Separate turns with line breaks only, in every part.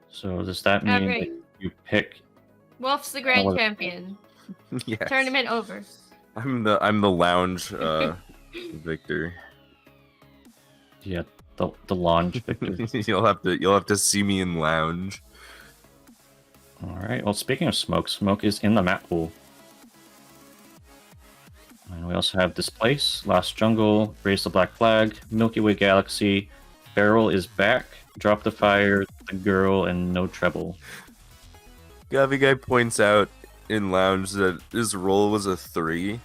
So does that mean
Alright.
that you pick?
Wolf's the grand champion.
Yes.
Tournament over.
I'm the lounge victor.
Yeah, the launch victor.
You'll have to see me in lounge.
All right. Well, speaking of smoke, smoke is in the map pool. And we also have Displace, Last Jungle, Raise the Black Flag, Milky Way Galaxy, Barrel is back, Drop the Fire, The Girl, and No Treble.
Gavi guy points out in lounge that his roll was a 3,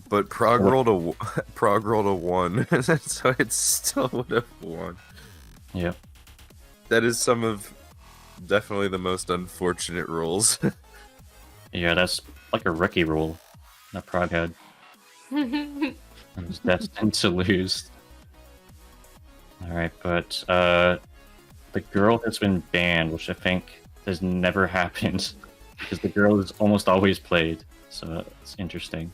but prog rolled a 1, so it still would have won.
Yep.
That is some of definitely the most unfortunate rolls.
Yeah, that's like a rookie roll that Prague had. I was destined to lose. Alright, but the girl has been banned, which I think has never happened, because the girl is almost always played, so it's interesting.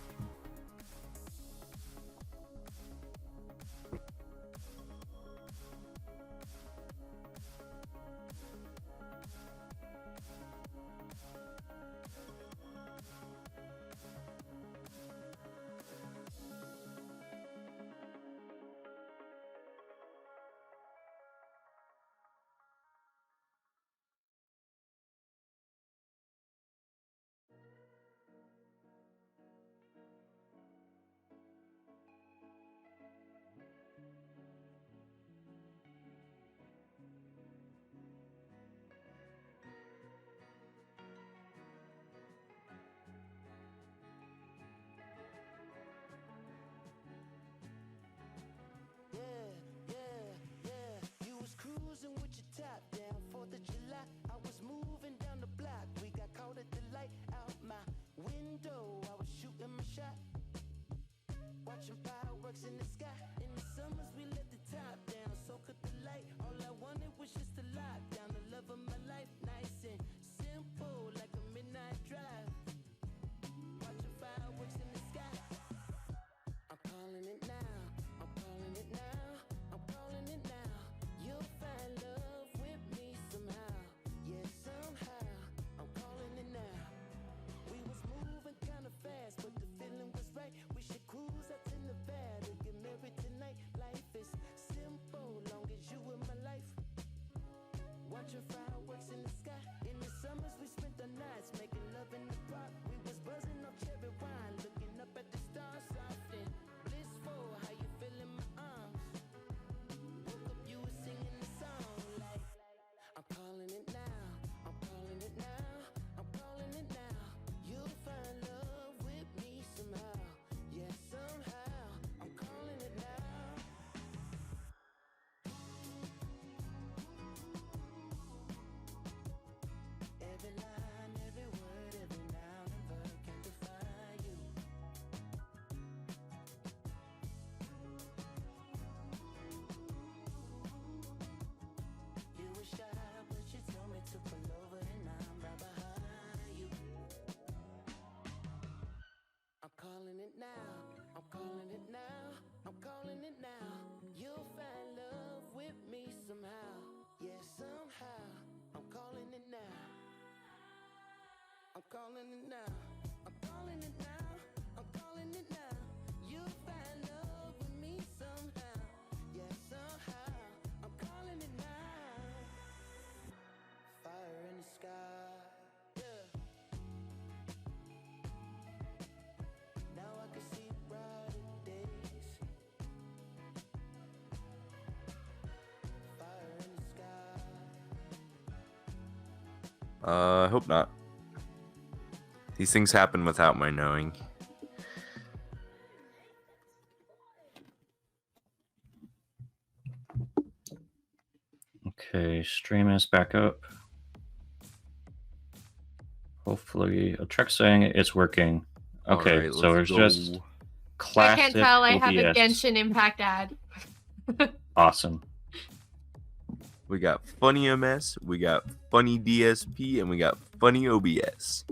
I hope not. These things happen without my knowing.
Okay, stream is back up. Hopefully, Trek's saying it's working. Okay,
right,
so there's just
I
classic
can't tell I have a
OBS.
Genshin Impact ad.
Awesome.
We got funny MS, we got funny DSP, and we got funny OBS.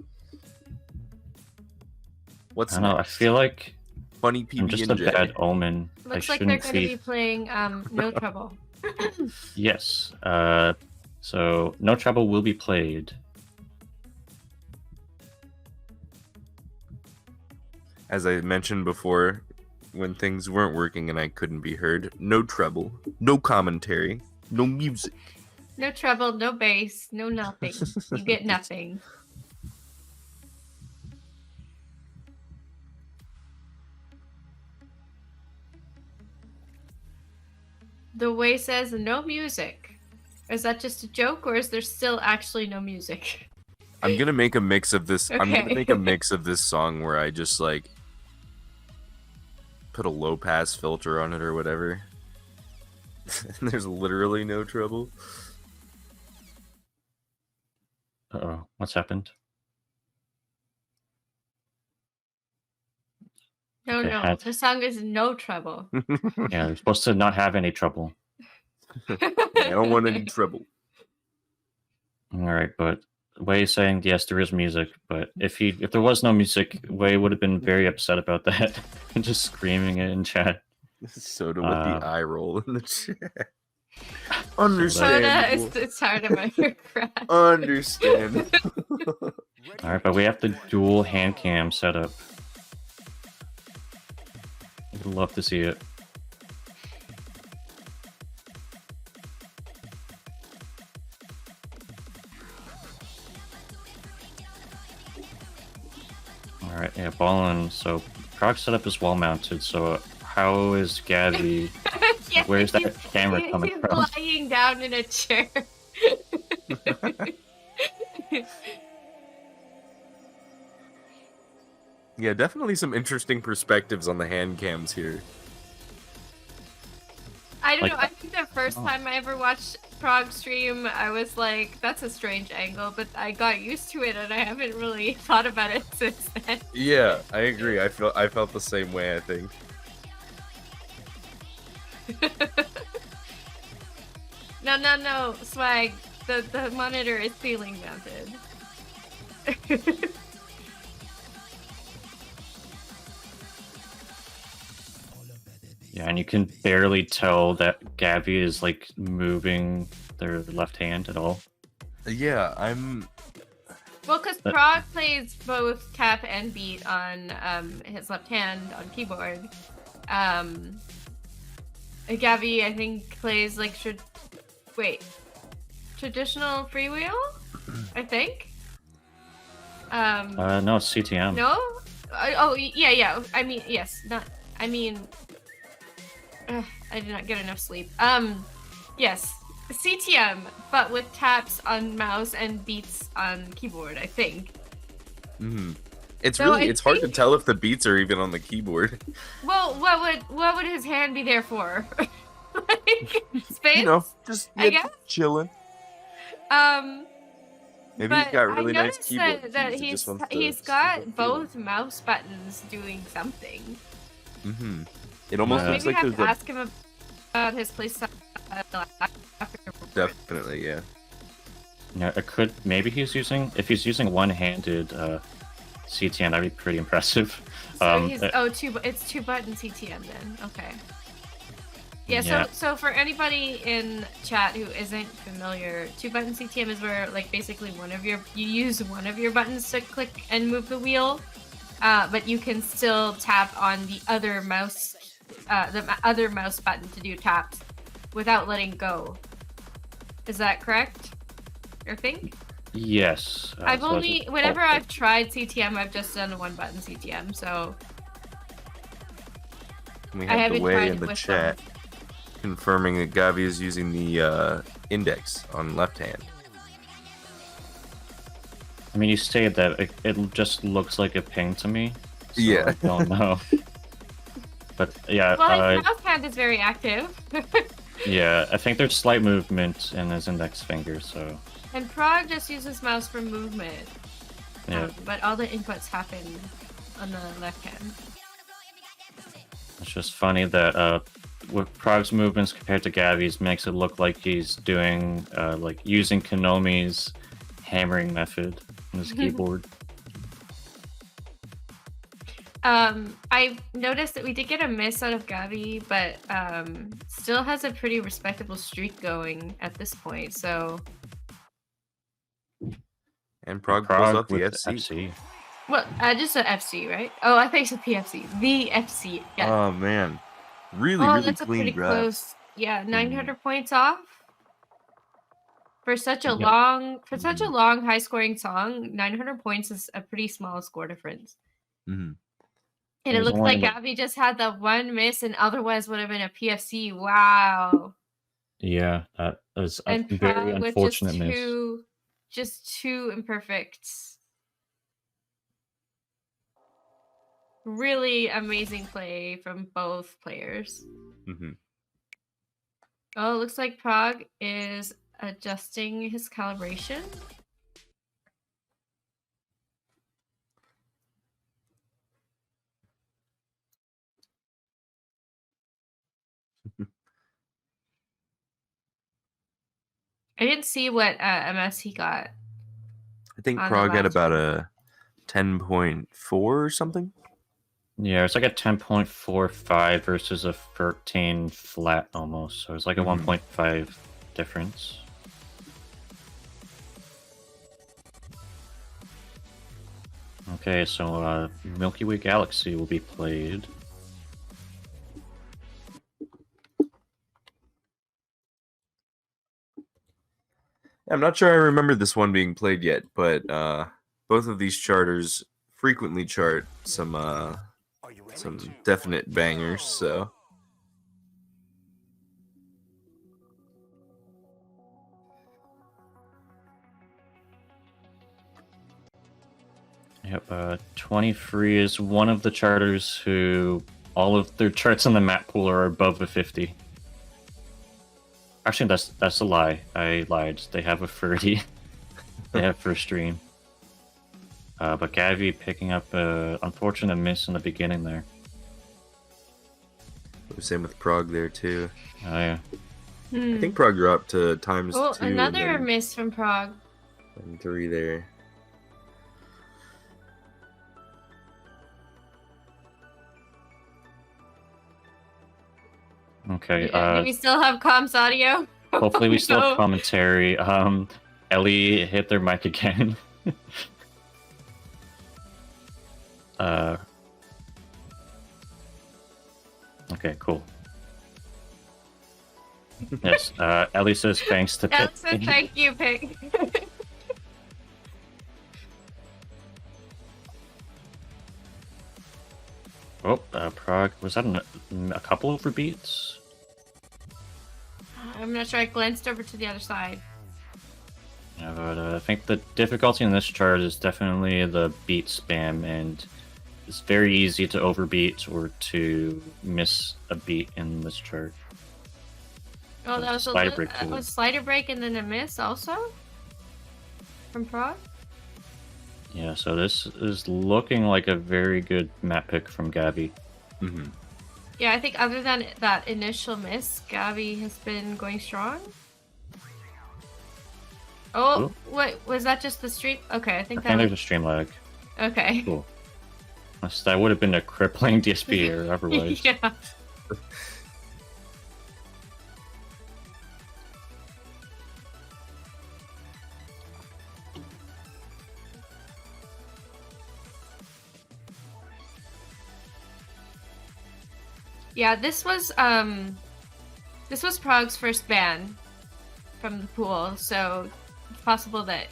What's
I don't know, I
next?
feel like
Funny
I'm
PB
just
and
a
J.
bad omen.
Looks
I
like they're
shouldn't
going to
see.
be playing No Trouble.
Yes. So No Trouble will be played.
As I mentioned before, when things weren't working and I couldn't be heard, no treble, no commentary, no music.
No treble, no bass, no nothing. You get nothing. The way says no music. Is that just a joke, or is there still actually no music?
I'm gonna make a mix of this. I'm gonna
Okay.
make a mix of this song where I just like put a low pass filter on it or whatever. And there's literally no trouble.
Uh-oh, what's happened?
No,
Okay,
no. The song is No Trouble.
Yeah, they're supposed to not have any trouble.
I don't want any trouble.
Alright, but Wei is saying yes, there is music, but if there was no music, Wei would have been very upset about that and just screaming it in chat.
Soda with the eye roll in the chat.
Soda,
Understandable.
it's hard on my crack.
Understand.
Alright, but we have the dual hand cam set up. I'd love to see it. Alright, yeah, Ballin. So, Proc setup is well mounted, so how is Gavi?
Yeah,
Where's that camera coming
he's
from?
lying down in a chair.
Yeah, definitely some interesting perspectives on the hand cams here.
I don't
Like-
know. I think the first
Oh.
time I ever watched Prog stream, I was like, "That's a strange angle," but I got used to it, and I haven't really thought about it since then.
Yeah, I agree. I felt the same way, I think.
No, Swag. The monitor is ceiling mounted.
Yeah, and you can barely tell that Gavi is like moving their left hand at all.
Yeah, I'm
Well, because Prog plays both tap and beat on his left hand on keyboard. Gavi, I think, plays like traditional freewheel. I think.
No, it's CTM.
No. Oh yeah. I mean yes. Not. I mean. I did not get enough sleep. Yes. CTM, but with taps on mouse and beats on keyboard, I think.
It's
So
really
I
it's hard to
think-
tell if the beats are even on the keyboard.
Well, what would his hand be there for? Like space?
You know, just
I guess?
chilling. Maybe
But
he's got really
I
nice
noticed
keyboard
that
keys. He just wants to
he's
stick
got
with
both mouse buttons doing something.
feeling. It almost looks
Maybe I
like
have
there's
to
a
ask him about his playstyle.
definitely, yeah.
Yeah, it could. Maybe if he's using one-handed CTM, that'd be pretty impressive.
So it's two button CTM then. Okay. Yeah,
Yeah.
so for anybody in chat who isn't familiar, two button CTM is where like basically you use one of your buttons to click and move the wheel, but you can still tap on the other mouse button to do taps without letting go. Is that correct? I think.
Yes.
Whenever I've tried CTM, I've just done a one button CTM. So
We
I
have the
haven't
way
tried
in
it
the
with
chat confirming that Gavi is using the index on left hand.
I mean, you stated that it just looks like a ping to me. So
Yeah.
I don't know. But yeah,
well, his mouse hand is very active.
yeah, I think there's slight movement in his index finger, so
And Prog just uses mouse for movement.
yeah.
But all the inputs happen on the left hand.
It's just funny that with Prog's movements compared to Gavi's makes it look like he's doing like using Konomi's hammering method on his keyboard.
I noticed that we did get a miss out of Gavi, but still has a pretty respectable streak going at this point. So
And Prague pulls off the
with
FC.
FC.
Well, just an FC, right? Oh, I think it's a PFC. The FC. Yeah.
Oh man, really
That's a
clean
pretty
draft.
close. Yeah, 900 points off. For such a
Yep.
long high scoring song, 900 points is a pretty small score difference.
Mm-hmm.
And it
There's
looks
only,
like Gavi just had the one miss and otherwise would have been a PFC. Wow.
Yeah, that is a
And
very
Prague with
unfortunate miss.
just two imperfect. Really amazing play from both players.
Mm-hmm.
Oh, it looks like Prague is adjusting his calibration. I didn't see what MS he got.
I think
on the
Prague had
last
about
one.
a 10.4 or something.
Yeah, it's like a 10.45 versus a 13 flat almost. So it's like a 1.5 difference. Okay, so Milky Way Galaxy will be played.
I'm not sure I remember this one being played yet, but both of these charters frequently chart some definite bangers, so.
Yep, 23 is one of the charters who all of their charts on the map pool are above a 50. Actually, that's a lie. I lied. They have a 30. They have first stream. But Gavi picking up an unfortunate miss in the beginning there.
Same with Prague there too.
Oh yeah.
I think Prague dropped to times 2.
Another miss from Prague.
And 3 there.
Okay.
Do we still have comms audio?
Hopefully we still have commentary. Ellie hit their mic again. Okay, cool. Yes, Ellie says thanks to Pit.
Thank you, Pig.
Oh, Prague. Was that a couple of rebeats?
I'm not sure. I glanced over to the other side.
Yeah, but I think the difficulty in this chart is definitely the beat spam, and it's very easy to overbeat or to miss a beat in this chart.
Oh, that was
slider break too.
Was slider break and then a miss also from Prague.
Yeah, so this is looking like a very good map pick from Gavi.
Mm-hmm.
Yeah, I think other than that initial miss, Gavi has been going strong. Oh,
Ooh.
what was that? Just the stream? Okay, I think
there's a stream lag.
Okay.
Cool. That would have been a crippling DSP error otherwise.
Yeah. Yeah, this was Prague's first ban from the pool, so it's possible that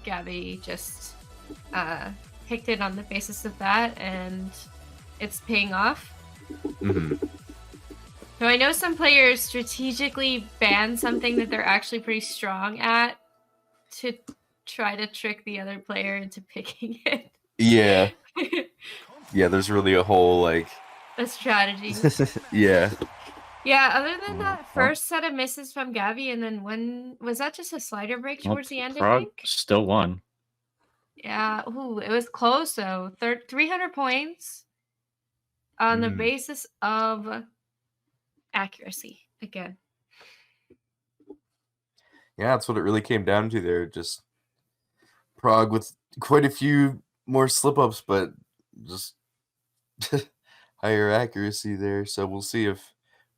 Gavi just picked it on the basis of that, and it's paying off.
Mm-hmm.
So I know some players strategically ban something that they're actually pretty strong at to try to trick the other player into picking it.
Yeah. Yeah, there's really a whole, like...
a strategy.
Yeah.
Yeah, other than that first set of misses from Gavi, and then one... Was that just a slider break towards the end,
Prague
I think?
still won.
Yeah, ooh, it was close, though. 300 points on the basis of accuracy, again.
Yeah, that's what it really came down to there. Just Prague with quite a few more slip-ups, but just higher accuracy there. So we'll see if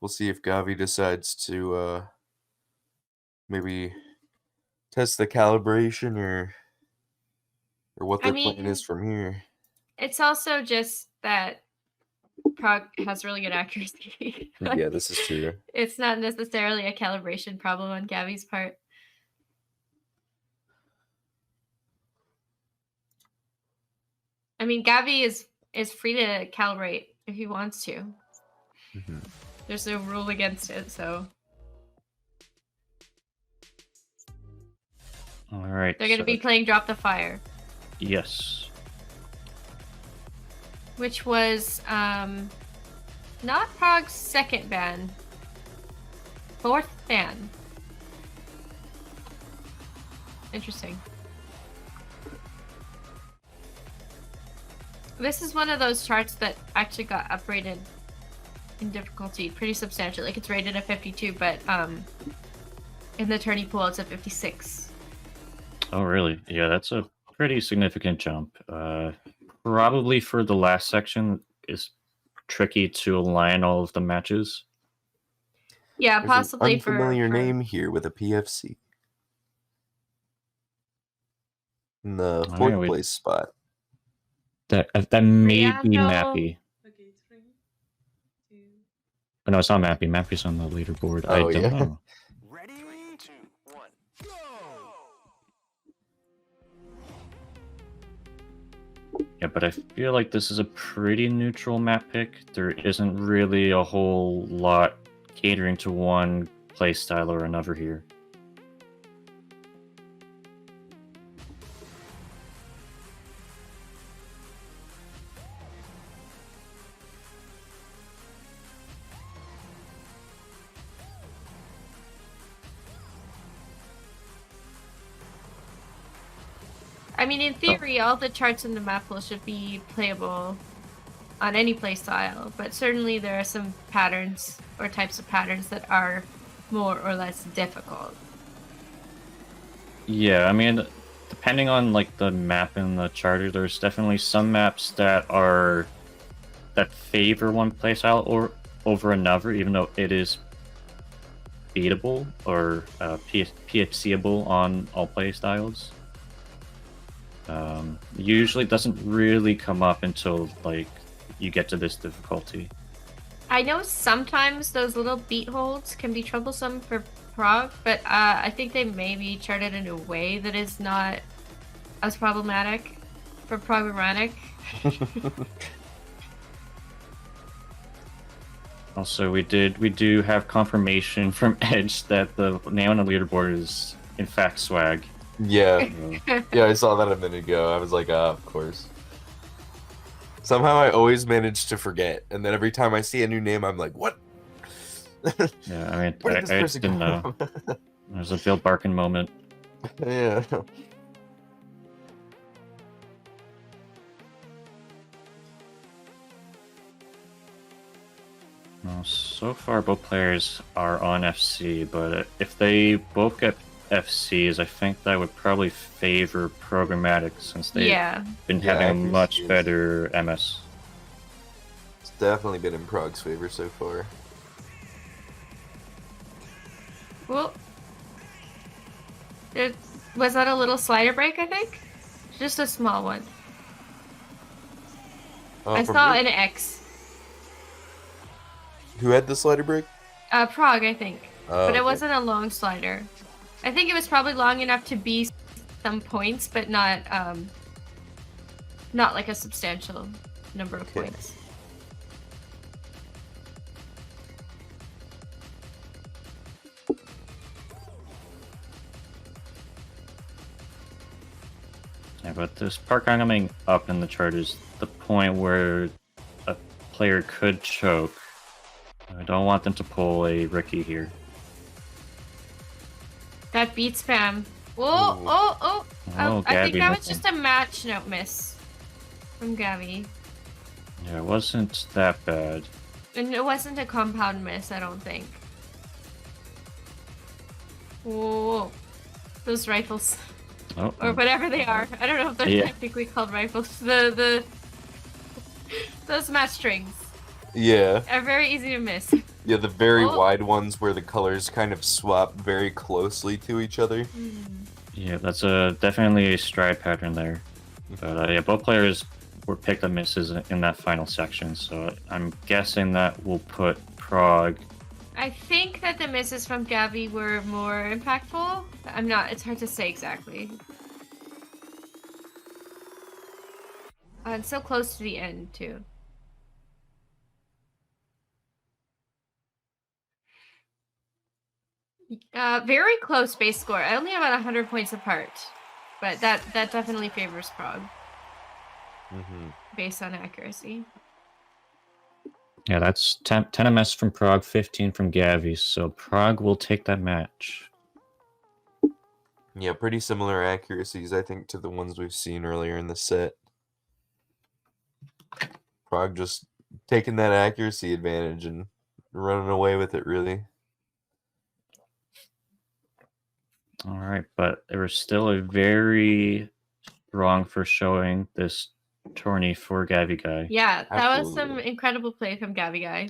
Gavi decides to maybe test the calibration or or what their plan is from here.
It's also just that Prague has really good accuracy.
Yeah, this is true.
It's not necessarily a calibration problem on Gavi's part. I mean, Gavi is free to calibrate if he wants to.
Mm-hmm.
There's no rule against it, so.
All right.
They're going to be playing Drop the Fire.
Yes.
Which was not Prague's second ban. Fourth ban. Interesting. This is one of those charts that actually got uprated in difficulty pretty substantially. Like, it's rated at 52, but in the tourney pool it's at 56.
Oh, really? Yeah, that's a pretty significant jump. Probably for the last section is tricky to align all of the matches.
Yeah,
There's
possibly
an unfamiliar
for
name here with a PFC in the
All
fourth
right,
place spot.
That may
Yeah,
be
no.
Mappy.
Okay, 3, 2.
Oh, no, it's not Mappy. Mappy's on the leaderboard. I
Oh,
don't
yeah.
know.
Ready? 3, 2, 1, go!
Yeah, but I feel like this is a pretty neutral map pick. There isn't really a whole lot catering to one playstyle or another here.
I mean, in theory, all the charts in the map pool should be playable on any playstyle, but certainly there are some patterns or types of patterns that are more or less difficult.
Yeah, I mean, depending on like the map in the charter, there's definitely some maps that favor one playstyle or over another, even though it is beatable or PFCable on all playstyles. Usually it doesn't really come up until like you get to this difficulty.
I know sometimes those little beat holds can be troublesome for Prague, but I think they may be charted in a way that is not as problematic for Programmatic.
Also, we do have confirmation from Edge that the name on the leaderboard is in fact Swag.
Yeah, yeah, I saw that a minute ago. I was like, of course. Somehow I always manage to forget, and then every time I see a new name, I'm like, what?
Yeah, I mean,
Where
I
did this
just
person
didn't know. There's a Bill Barkin moment.
Yeah.
Well, so far both players are on FC, but if they both get FCs, I think that would probably favor Programmatic since they've been
Yeah,
having a
accuracy
much
is-
better MS.
It's definitely been in Prague's favor so far.
Well, was that a little slider break, I think? Just a small one. I
From
saw
who?
an X.
Who had the slider break?
Prague, I think.
Oh,
But it
okay.
wasn't a long slider. I think it was probably long enough to be some points, but not like a substantial number of
Okay.
points.
Yeah, but this part coming up in the chart is the point where a player could choke. I don't want them to pull a Ricky here.
That beat spam. Oh,
Ooh.
oh, oh!
Oh,
I think
Gavi
that was
missing.
just a match note miss from Gavi.
Yeah, it wasn't that bad.
And it wasn't a compound miss, I don't think. Whoa. Those rifles.
Oh,
Or whatever they are. I don't know if they're
Yeah.
technically called rifles. Those match strings
Yeah.
are very easy to miss.
Yeah, the very
Oh.
wide ones where the colors kind of swap very closely to each other.
yeah, that's definitely a stride pattern there. But yeah, both players were picked on misses in that final section, so I'm guessing that will put Prague.
I think that the misses from Gavi were more impactful. I'm not. It's hard to say exactly. It's so close to the end too. Very close base score. I only about 100 points apart, but that definitely favors Prague based on accuracy.
Yeah, that's 10 MS from Prague, 15 from Gavi, so Prague will take that match.
Yeah, pretty similar accuracies, I think, to the ones we've seen earlier in the set. Prague just taking that accuracy advantage and running away with it, really.
All right, but there was still a very strong for showing this tourney for Gavi Guy.
Yeah, that was
Absolutely.
some incredible play from Gavi Guy.